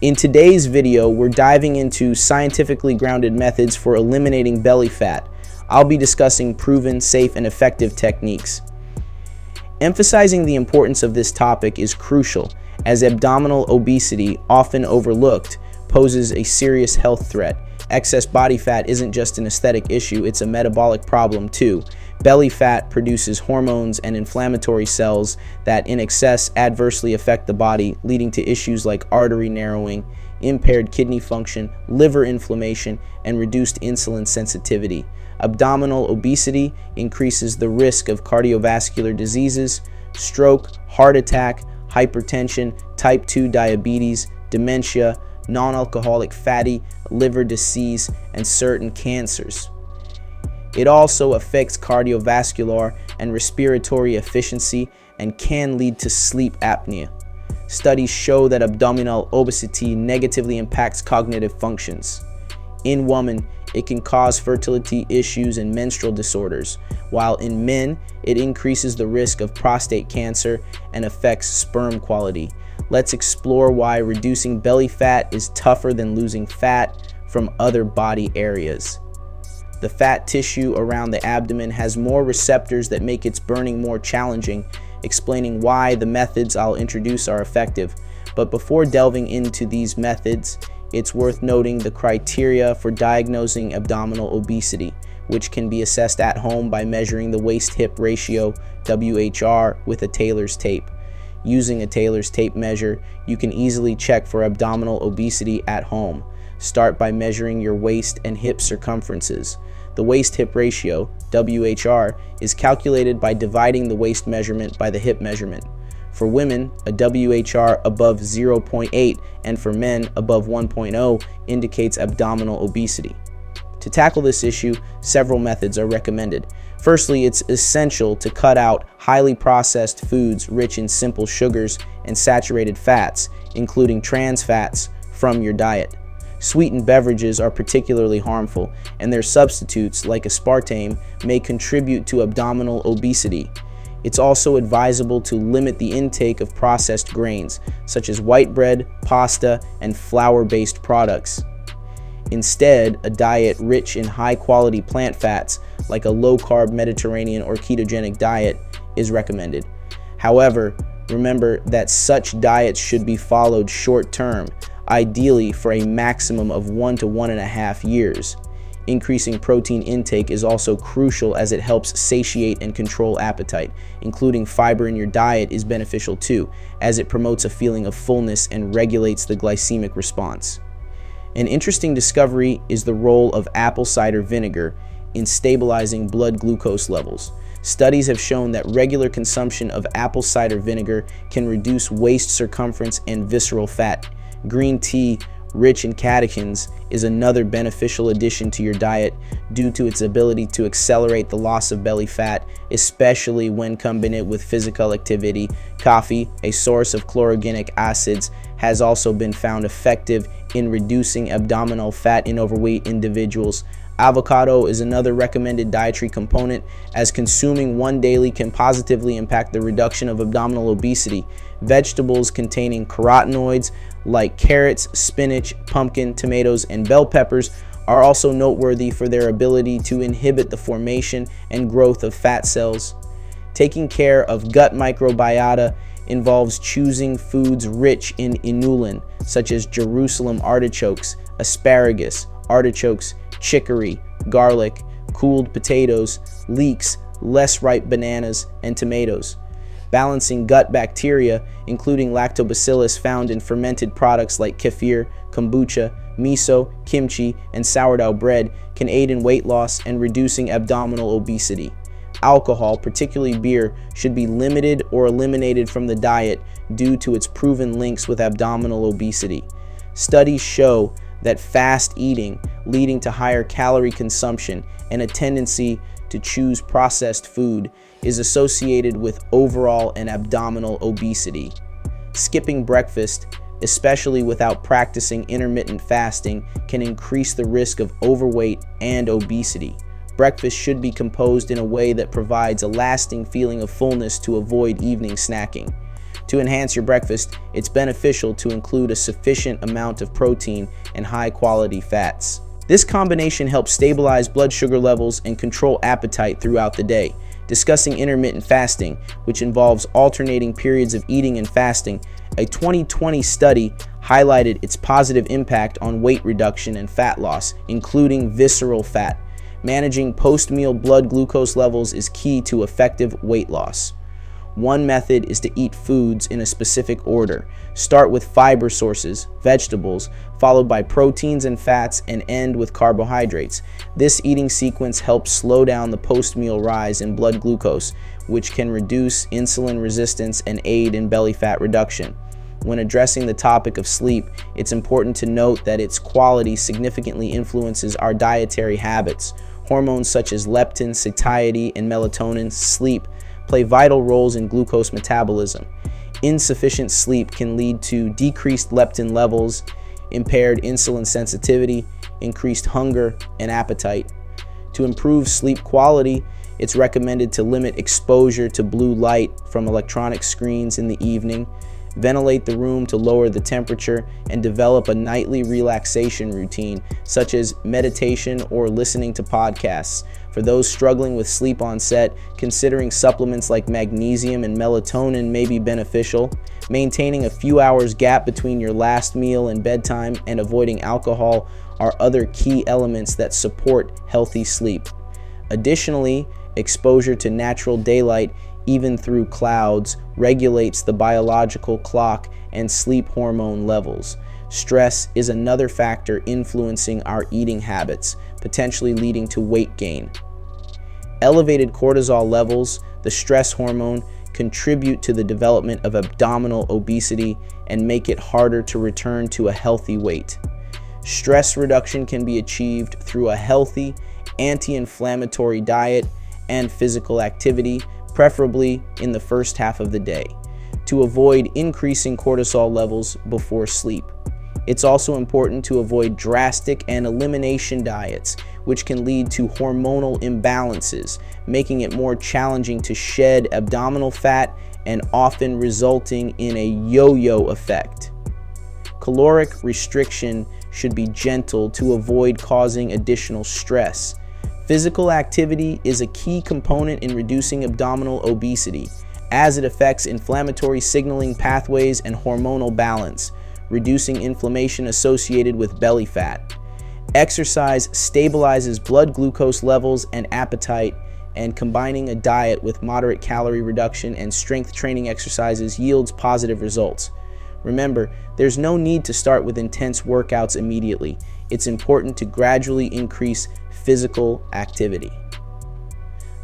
In today's video, we're diving into scientifically grounded methods for eliminating belly fat. I'll be discussing proven, safe, and effective techniques. Emphasizing the importance of this topic is crucial, as abdominal obesity, often overlooked, poses a serious health threat. Excess body fat isn't just an aesthetic issue, it's a metabolic problem too. Belly fat produces hormones and inflammatory cells that in excess adversely affect the body, leading to issues like artery narrowing, impaired kidney function, liver inflammation, and reduced insulin sensitivity. Abdominal obesity increases the risk of cardiovascular diseases, stroke, heart attack, hypertension, type 2 diabetes, dementia, non-alcoholic fatty liver disease, and certain cancers. It also affects cardiovascular and respiratory efficiency and can lead to sleep apnea. Studies show that abdominal obesity negatively impacts cognitive functions. In women, it can cause fertility issues and menstrual disorders, while in men, it increases the risk of prostate cancer and affects sperm quality. Let's explore why reducing belly fat is tougher than losing fat from other body areas. The fat tissue around the abdomen has more receptors that make its burning more challenging, explaining why the methods I'll introduce are effective. But before delving into these methods, it's worth noting the criteria for diagnosing abdominal obesity, which can be assessed at home by measuring the waist-hip ratio, WHR, with a Taylor's tape. Using a Taylor's tape measure, you can easily check for abdominal obesity at home. Start by measuring your waist and hip circumferences. The waist-hip ratio, WHR, is calculated by dividing the waist measurement by the hip measurement. For women, a WHR above 0.8 and for men above 1.0 indicates abdominal obesity. To tackle this issue, several methods are recommended. Firstly, it's essential to cut out highly processed foods rich in simple sugars and saturated fats, including trans fats, from your diet. Sweetened beverages are particularly harmful, and their substitutes, like aspartame, may contribute to abdominal obesity. It's also advisable to limit the intake of processed grains, such as white bread, pasta, and flour-based products. Instead, a diet rich in high-quality plant fats, like a low-carb Mediterranean or ketogenic diet, is recommended. However, remember that such diets should be followed short-term, ideally for a maximum of 1 to 1.5 years. Increasing protein intake is also crucial as it helps satiate and control appetite. Including fiber in your diet is beneficial too, as it promotes a feeling of fullness and regulates the glycemic response. An interesting discovery is the role of apple cider vinegar in stabilizing blood glucose levels. Studies have shown that regular consumption of apple cider vinegar can reduce waist circumference and visceral fat. Green tea, rich in catechins, is another beneficial addition to your diet due to its ability to accelerate the loss of belly fat, especially when combined with physical activity. Coffee, a source of chlorogenic acids, has also been found effective in reducing abdominal fat in overweight individuals. Avocado is another recommended dietary component, as consuming one daily can positively impact the reduction of abdominal obesity. Vegetables containing carotenoids like carrots, spinach, pumpkin, tomatoes, and bell peppers are also noteworthy for their ability to inhibit the formation and growth of fat cells. Taking care of gut microbiota involves choosing foods rich in inulin, such as Jerusalem artichokes, asparagus, artichokes, chicory, garlic, cooled potatoes, leeks, less ripe bananas, and tomatoes. Balancing gut bacteria, including lactobacillus found in fermented products like kefir, kombucha, miso, kimchi, and sourdough bread, can aid in weight loss and reducing abdominal obesity. Alcohol, particularly beer, should be limited or eliminated from the diet due to its proven links with abdominal obesity. Studies show that fast eating, leading to higher calorie consumption and a tendency to choose processed food, is associated with overall and abdominal obesity. Skipping breakfast, especially without practicing intermittent fasting, can increase the risk of overweight and obesity. Breakfast should be composed in a way that provides a lasting feeling of fullness to avoid evening snacking. To enhance your breakfast, it's beneficial to include a sufficient amount of protein and high-quality fats. This combination helps stabilize blood sugar levels and control appetite throughout the day. Discussing intermittent fasting, which involves alternating periods of eating and fasting, a 2020 study highlighted its positive impact on weight reduction and fat loss, including visceral fat. Managing post-meal blood glucose levels is key to effective weight loss. One method is to eat foods in a specific order. Start with fiber sources, vegetables, followed by proteins and fats, and end with carbohydrates. This eating sequence helps slow down the post-meal rise in blood glucose, which can reduce insulin resistance and aid in belly fat reduction. When addressing the topic of sleep, it's important to note that its quality significantly influences our dietary habits. Hormones such as leptin, satiety, and melatonin, sleep, play vital roles in glucose metabolism. Insufficient sleep can lead to decreased leptin levels, impaired insulin sensitivity, increased hunger and appetite. To improve sleep quality, it's recommended to limit exposure to blue light from electronic screens in the evening, ventilate the room to lower the temperature, and develop a nightly relaxation routine, such as meditation or listening to podcasts. For those struggling with sleep onset, considering supplements like magnesium and melatonin may be beneficial. Maintaining a few hours gap between your last meal and bedtime and avoiding alcohol are other key elements that support healthy sleep. Additionally, exposure to natural daylight, even through clouds, regulates the biological clock and sleep hormone levels. Stress is another factor influencing our eating habits, potentially leading to weight gain. Elevated cortisol levels, the stress hormone, contribute to the development of abdominal obesity and make it harder to return to a healthy weight. Stress reduction can be achieved through a healthy, anti-inflammatory diet and physical activity, preferably in the first half of the day, to avoid increasing cortisol levels before sleep. It's also important to avoid drastic and elimination diets, which can lead to hormonal imbalances, making it more challenging to shed abdominal fat and often resulting in a yo-yo effect. Caloric restriction should be gentle to avoid causing additional stress. Physical activity is a key component in reducing abdominal obesity, as it affects inflammatory signaling pathways and hormonal balance, reducing inflammation associated with belly fat. Exercise stabilizes blood glucose levels and appetite, and combining a diet with moderate calorie reduction and strength training exercises yields positive results. Remember, there's no need to start with intense workouts immediately. It's important to gradually increase physical activity.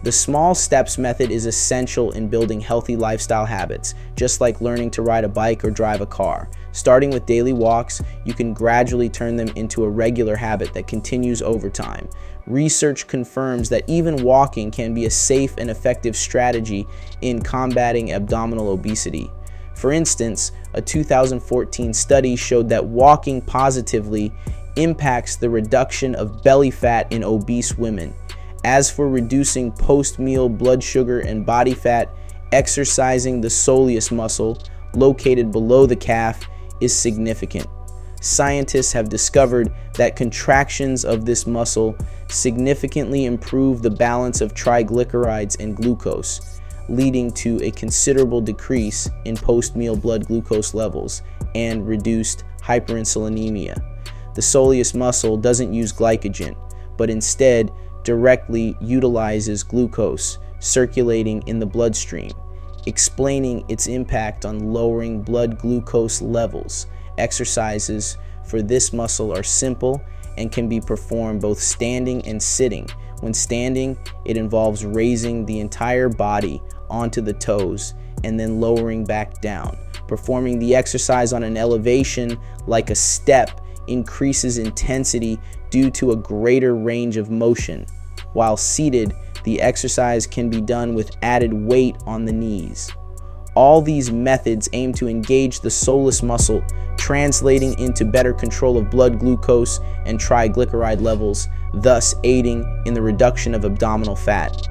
The small steps method is essential in building healthy lifestyle habits, just like learning to ride a bike or drive a car. Starting with daily walks, you can gradually turn them into a regular habit that continues over time. Research confirms that even walking can be a safe and effective strategy in combating abdominal obesity. For instance, a 2014 study showed that walking positively impacts the reduction of belly fat in obese women. As for reducing post-meal blood sugar and body fat, exercising the soleus muscle, located below the calf, is significant. Scientists have discovered that contractions of this muscle significantly improve the balance of triglycerides and glucose, leading to a considerable decrease in post-meal blood glucose levels and reduced hyperinsulinemia. The soleus muscle doesn't use glycogen, but instead directly utilizes glucose circulating in the bloodstream, explaining its impact on lowering blood glucose levels. Exercises for this muscle are simple and can be performed both standing and sitting. When standing, it involves raising the entire body onto the toes and then lowering back down. Performing the exercise on an elevation like a step increases intensity due to a greater range of motion. While seated, the exercise can be done with added weight on the knees. All these methods aim to engage the soleus muscle, translating into better control of blood glucose and triglyceride levels, thus aiding in the reduction of abdominal fat.